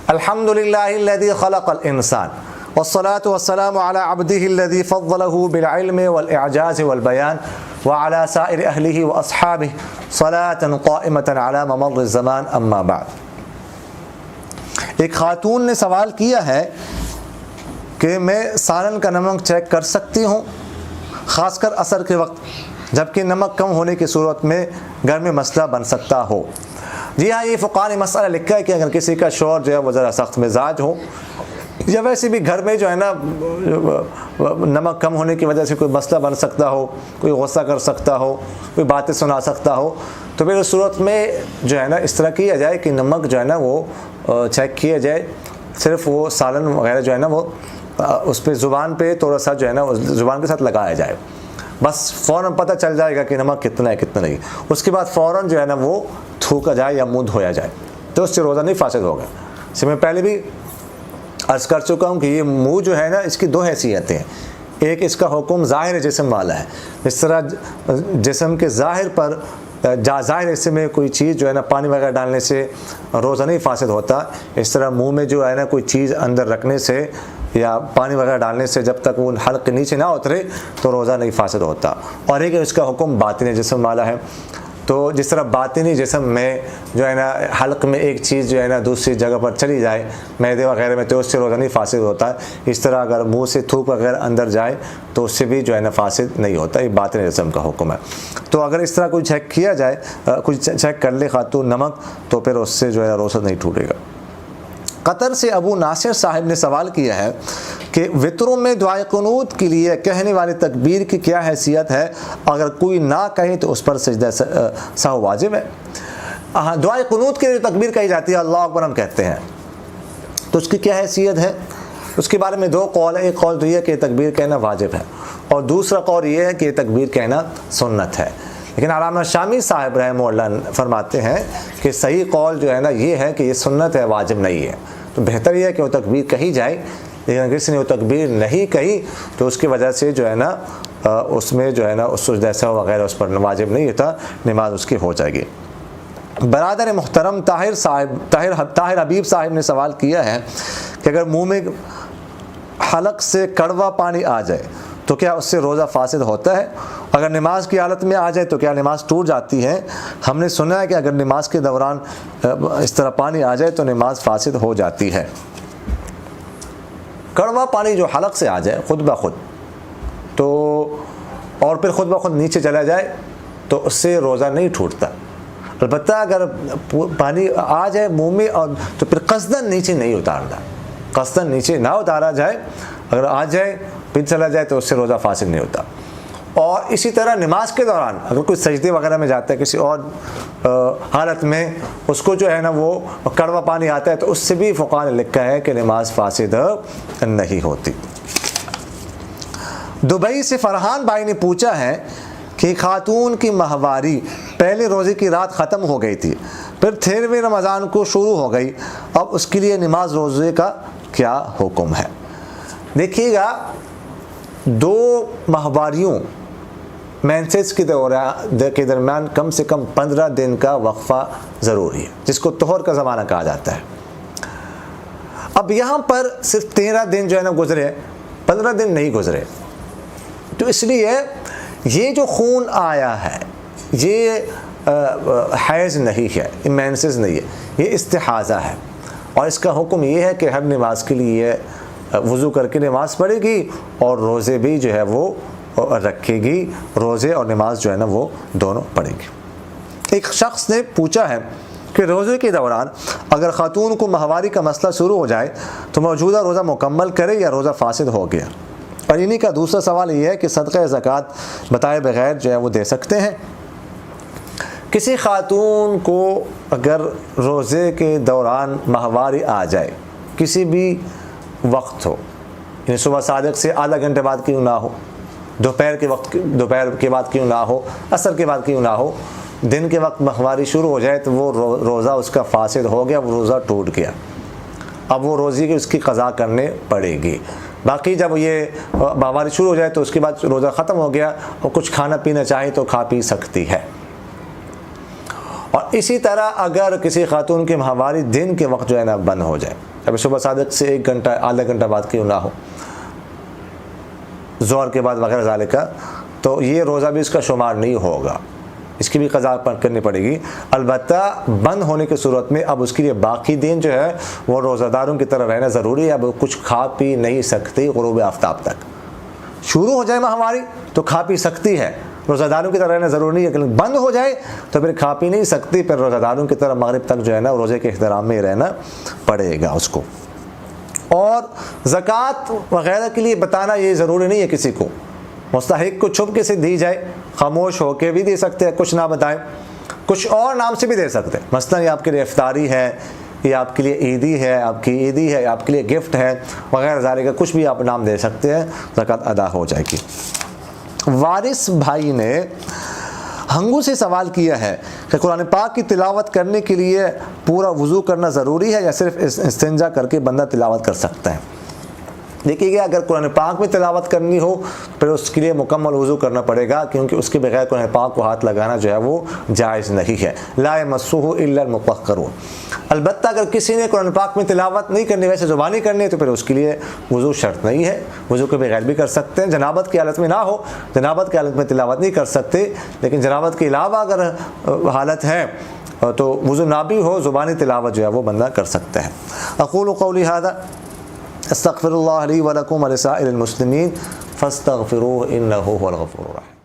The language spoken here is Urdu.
الحمد للہ الذی خلق الانسان والصلاة والسلام علی عبدہ الذی فضلہ بالعلم والاعجاز والبیان وعلی سائر اہلہ واصحابہ صلاة قائمة علی ممر الزمان اما بعد۔ ایک خاتون نے سوال کیا ہے کہ میں سالن کا نمک چیک کر سکتی ہوں، خاص کر عصر کے وقت، جبکہ نمک کم ہونے کی صورت میں گھر میں مسئلہ بن سکتا ہو۔ جی ہاں، یہ فقہ نے مسئلہ لکھا ہے کہ اگر کسی کا شوہر جو ہے وہ ذرا سخت مزاج ہو، یا ویسے بھی گھر میں جو ہے نا نمک کم ہونے کی وجہ سے کوئی مسئلہ بن سکتا ہو، کوئی غصہ کر سکتا ہو، کوئی باتیں سنا سکتا ہو، تو پھر اس صورت میں جو ہے نا اس طرح کیا جائے کہ نمک جو ہے نا وہ چیک کیا جائے، صرف وہ سالن وغیرہ جو ہے نا وہ اس پہ زبان پہ تھوڑا سا جو ہے نا زبان کے ساتھ لگایا جائے، بس فوراً پتہ چل جائے گا کہ نمک کتنا ہے کتنا نہیں۔ اس کے بعد فوراً جو ہے نا وہ تھوکا جائے یا منہ دھویا جائے، تو اس سے روزہ نہیں فاسد ہوگا۔ اس میں پہلے بھی عرض کر چکا ہوں کہ یہ منہ جو ہے نا اس کی دو حیثیتیں ہیں۔ ایک اس کا حکم ظاہر جسم والا ہے، اس طرح جسم کے ظاہر پر ظاہر حصے میں کوئی چیز جو ہے نا پانی وغیرہ ڈالنے سے روزہ نہیں فاسد ہوتا، اس طرح منہ میں جو ہے نا کوئی چیز اندر رکھنے سے یا پانی وغیرہ ڈالنے سے جب تک وہ حلق کے نیچے نہ اترے تو روزہ نہیں فاسد ہوتا۔ اور ایک اس کا حکم باطنی جسم والا ہے، تو جس طرح باطنی جسم میں جو ہے نا حلق میں ایک چیز جو ہے نا دوسری جگہ پر چلی جائے معدے وغیرہ میں، تو اس سے روزہ نہیں فاسد ہوتا۔ اس طرح اگر منہ سے تھوک وغیرہ اندر جائے تو اس سے بھی جو ہے نا فاسد نہیں ہوتا، یہ باطنی جسم کا حکم ہے۔ تو اگر اس طرح کوئی چیک کیا جائے، کوئی چیک کر لے خاتون نمک، تو پھر اس سے جو ہے روزہ نہیں ٹوٹے گا۔ قطر سے ابو ناصر صاحب نے سوال کیا ہے کہ وطروں میں دعائے قنوت کے لیے کہنے والی تکبیر کی کیا حیثیت ہے؟ اگر کوئی نہ کہے تو اس پر سجدہ سہو واجب ہے؟ دعائے قنوت کے لیے تکبیر کہی جاتی ہے، اللہ اکبر ہم کہتے ہیں، تو اس کی کیا حیثیت ہے؟ اس کے بارے میں دو قول ہیں۔ ایک قول تو یہ ہے کہ تکبیر کہنا واجب ہے، اور دوسرا قول یہ ہے کہ تکبیر کہنا سنت ہے۔ لیکن علامہ شامی صاحب رحمہ اللہ فرماتے ہیں کہ صحیح قول جو ہے نا یہ ہے کہ یہ سنت ہے، واجب نہیں ہے۔ تو بہتر یہ ہے کہ وہ تکبیر کہی جائے، لیکن اگر کسی نے وہ تکبیر نہیں کہی تو اس کی وجہ سے جو ہے نا اس میں جو ہے نا اس سجدہ سہو وغیرہ اس پر واجب نہیں ہوتا، نماز اس کی ہو جائے گی۔ برادر محترم طاہر حبیب صاحب نے سوال کیا ہے کہ اگر منہ میں حلق سے کڑوا پانی آ جائے تو کیا اس سے روزہ فاسد ہوتا ہے؟ اگر نماز کی حالت میں آ جائے تو کیا نماز ٹوٹ جاتی ہے؟ ہم نے سنا ہے کہ اگر نماز کے دوران اس طرح پانی آ جائے تو نماز فاسد ہو جاتی ہے۔ کڑوا پانی جو حلق سے آ جائے خود بخود تو، اور پھر خود بخود نیچے چلا جائے تو اس سے روزہ نہیں ٹوٹتا۔ البتہ اگر پانی آ جائے منہ میں اور تو پھر قصداً نیچے نہیں اتارنا، قصداً نیچے نہ اتارا جائے، اگر آ جائے پھر چلا جائے تو اس سے روزہ فاسد نہیں ہوتا۔ اور اسی طرح نماز کے دوران اگر کوئی سجدے وغیرہ میں جاتا ہے کسی اور حالت میں، اس کو جو ہے نا وہ کڑوا پانی آتا ہے تو اس سے بھی فقہاء نے لکھا ہے کہ نماز فاسد نہیں ہوتی۔ دبئی سے فرحان بھائی نے پوچھا ہے کہ خاتون کی ماہواری پہلے روزے کی رات ختم ہو گئی تھی، پھر 13ویں رمضان کو شروع ہو گئی، اب اس کے لیے نماز روزے کا کیا حکم ہے؟ دیکھیے گا، دو ماہواریوں مینسز کے درمیان کم سے کم 15 دن کا وقفہ ضروری ہے، جس کو طہر کا زمانہ کہا جاتا ہے۔ اب یہاں پر صرف 13 دن جو ہے نا گزرے، 15 دن نہیں گزرے، تو اس لیے یہ جو خون آیا ہے یہ حیض نہیں ہے، یہ مینسز نہیں ہے، یہ استحاضہ ہے، اور اس کا حکم یہ ہے کہ ہر نماز کے لیے وضو کر کے نماز پڑھے گی اور روزے بھی جو ہے وہ رکھے گی، روزے اور نماز جو ہے نا وہ دونوں پڑھے گی۔ ایک شخص نے پوچھا ہے کہ روزے کے دوران اگر خاتون کو ماہواری کا مسئلہ شروع ہو جائے تو موجودہ روزہ مکمل کرے یا روزہ فاسد ہو گیا؟ اور انہی کا دوسرا سوال یہ ہے کہ صدقہ زکوٰۃ بتائے بغیر جو ہے وہ دے سکتے ہیں؟ کسی خاتون کو اگر روزے کے دوران ماہواری آ جائے، کسی بھی وقت ہو، یعنی صبح صادق سے آدھا گھنٹے بعد کیوں نہ ہو، دوپہر کے بعد کیوں نہ ہو، عصر کے بعد کیوں نہ ہو، دن کے وقت ماہواری شروع ہو جائے تو وہ روزہ اس کا فاسد ہو گیا، وہ روزہ ٹوٹ گیا، اب وہ روزے کی اس کی قضا کرنے پڑے گی۔ باقی جب یہ ماہواری شروع ہو جائے تو اس کے بعد روزہ ختم ہو گیا اور کچھ کھانا پینا چاہے تو کھا پی سکتی ہے۔ اور اسی طرح اگر کسی خاتون کی ماہواری دن کے وقت جو ہے نا بند ہو جائے، ابھی صبح صادق سے 1 گھنٹہ آدھا گھنٹہ بعد کیوں نہ ہو، ظہر کے بعد وغیرہ ذالک کا، تو یہ روزہ بھی اس کا شمار نہیں ہوگا، اس کی بھی قضا کرنی پڑے گی۔ البتہ بند ہونے کی صورت میں اب اس کے لیے باقی دن جو ہے وہ روزہ داروں کی طرح رہنا ضروری ہے۔ اب کچھ کھا پی نہیں سکتی غروب آفتاب تک، شروع ہو جائے ماہواری تو کھا پی سکتی ہے، روزہ داروں کی طرح رہنا ضروری ہے، لیکن بند ہو جائے تو پھر کھا پی نہیں سکتی، پھر روزہ داروں کی طرح مغرب تک جو ہے نا روزے کے احترام میں رہنا پڑے گا اس کو۔ اور زکوٰۃ وغیرہ کے لیے بتانا یہ ضروری نہیں ہے، کسی کو مستحق کو چھپ کے سے دی جائے، خاموش ہو کے بھی دے سکتے ہیں، کچھ نہ بتائیں، کچھ اور نام سے بھی دے سکتے ہیں، مثلا یہ آپ کے لیے افطاری ہے، یہ آپ کے لیے عیدی ہے، آپ کی عیدی ہے، آپ کے لیے گفٹ ہے وغیرہ ذالک کا، کچھ بھی آپ نام دے سکتے ہیں، زکوٰۃ ادا ہو جائے گی۔ وارث بھائی نے ہنگو سے سوال کیا ہے کہ قرآن پاک کی تلاوت کرنے کے لیے پورا وضو کرنا ضروری ہے یا صرف استنجا کر کے بندہ تلاوت کر سکتا ہے؟ دیکھیے گا، اگر قرآن پاک میں تلاوت کرنی ہو پھر اس کے لیے مکمل وضو کرنا پڑے گا، کیونکہ اس کے بغیر قرآن پاک کو ہاتھ لگانا جو ہے وہ جائز نہیں ہے۔ لا یمسہ الا المطہرون۔ البتہ اگر کسی نے قرآن پاک میں تلاوت نہیں کرنی، ویسے زبانی کرنی ہے، تو پھر اس کے لیے وضو شرط نہیں ہے، وضو کے بغیر بھی کر سکتے ہیں۔ جنابت کی حالت میں نہ ہو، جنابت کی حالت میں تلاوت نہیں کر سکتے، لیکن جنابت کے علاوہ اگر حالت ہے تو وضو نہ بھی ہو، زبانی تلاوت جو ہے وہ بندہ کر سکتا ہے۔ اقول قولی ھذا استغفر اللہ لی ولکم ولسائر المسلمین فاستغفروہ انہ هو الغفور الرحیم۔